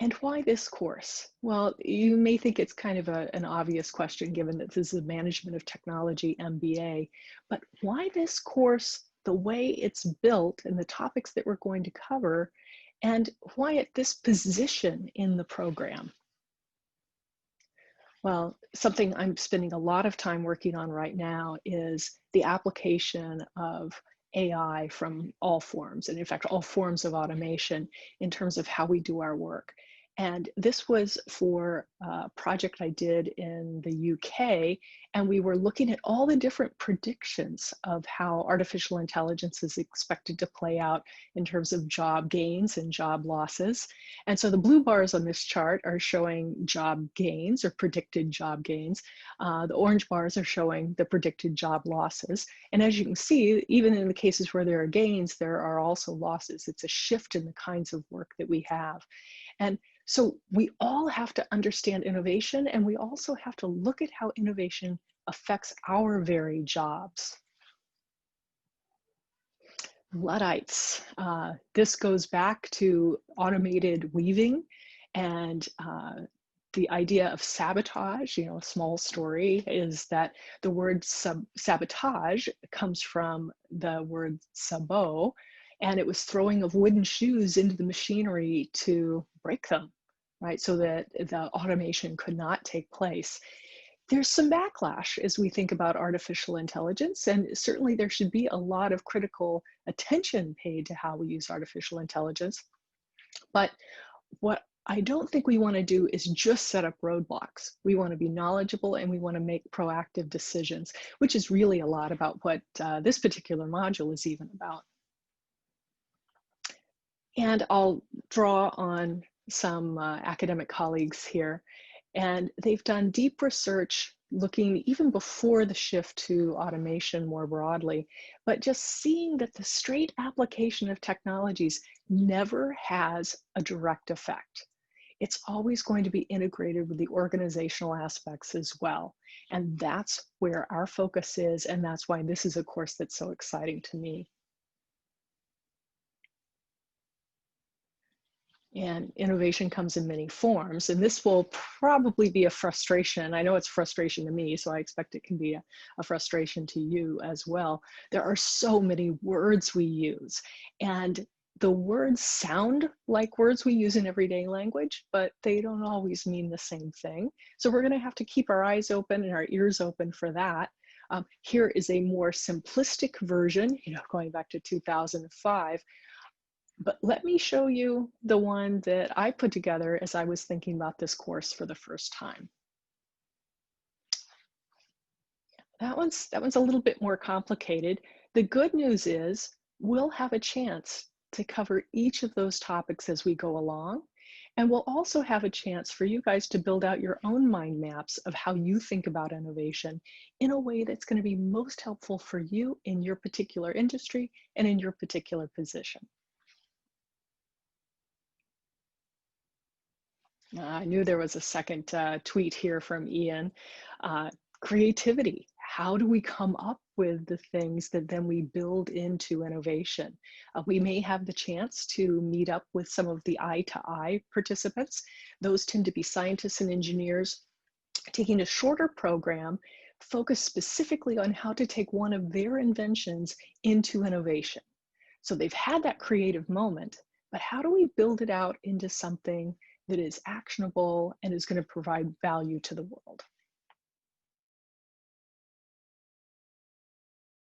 And why this course? Well, you may think it's kind of an obvious question given that this is a Management of Technology MBA, but why this course, the way it's built and the topics that we're going to cover, and why at this position in the program? Well, something I'm spending a lot of time working on right now is the application of AI from all forms, and in fact, all forms of automation in terms of how we do our work. And this was for a project I did in the UK, and we were looking at all the different predictions of how artificial intelligence is expected to play out in terms of job gains and job losses. And so the blue bars on this chart are showing job gains or predicted job gains. The orange bars are showing the predicted job losses. And as you can see, even in the cases where there are gains, there are also losses. It's a shift in the kinds of work that we have. And so we all have to understand innovation, and we also have to look at how innovation affects our very jobs. Luddites. This goes back to automated weaving and the idea of sabotage. You know, a small story is that the word sabotage comes from the word sabot, and it was throwing of wooden shoes into the machinery to break them, right? So that the automation could not take place. There's some backlash as we think about artificial intelligence, and certainly there should be a lot of critical attention paid to how we use artificial intelligence. But what I don't think we want to do is just set up roadblocks. We want to be knowledgeable and we want to make proactive decisions, which is really a lot about what this particular module is even about. And I'll draw on some academic colleagues here. And they've done deep research looking even before the shift to automation more broadly, but just seeing that the straight application of technologies never has a direct effect. It's always going to be integrated with the organizational aspects as well. And that's where our focus is, and that's why this is a course that's so exciting to me. And innovation comes in many forms, and this will probably be a frustration. I know it's frustration to me, so I expect it can be a frustration to you as well. There are so many words we use, and the words sound like words we use in everyday language, but they don't always mean the same thing. So we're going to have to keep our eyes open and our ears open for that. Here is a more simplistic version, going back to 2005. But let me show you the one that I put together as I was thinking about this course for the first time. That one's a little bit more complicated. The good news is we'll have a chance to cover each of those topics as we go along. And we'll also have a chance for you guys to build out your own mind maps of how you think about innovation in a way that's going to be most helpful for you in your particular industry and in your particular position. I knew there was a second tweet here from Ian. Creativity. How do we come up with the things that then we build into innovation? We may have the chance to meet up with some of the eye-to-eye participants. Those tend to be scientists and engineers taking a shorter program focused specifically on how to take one of their inventions into innovation. So they've had that creative moment, but how do we build it out into something that is actionable and is going to provide value to the world?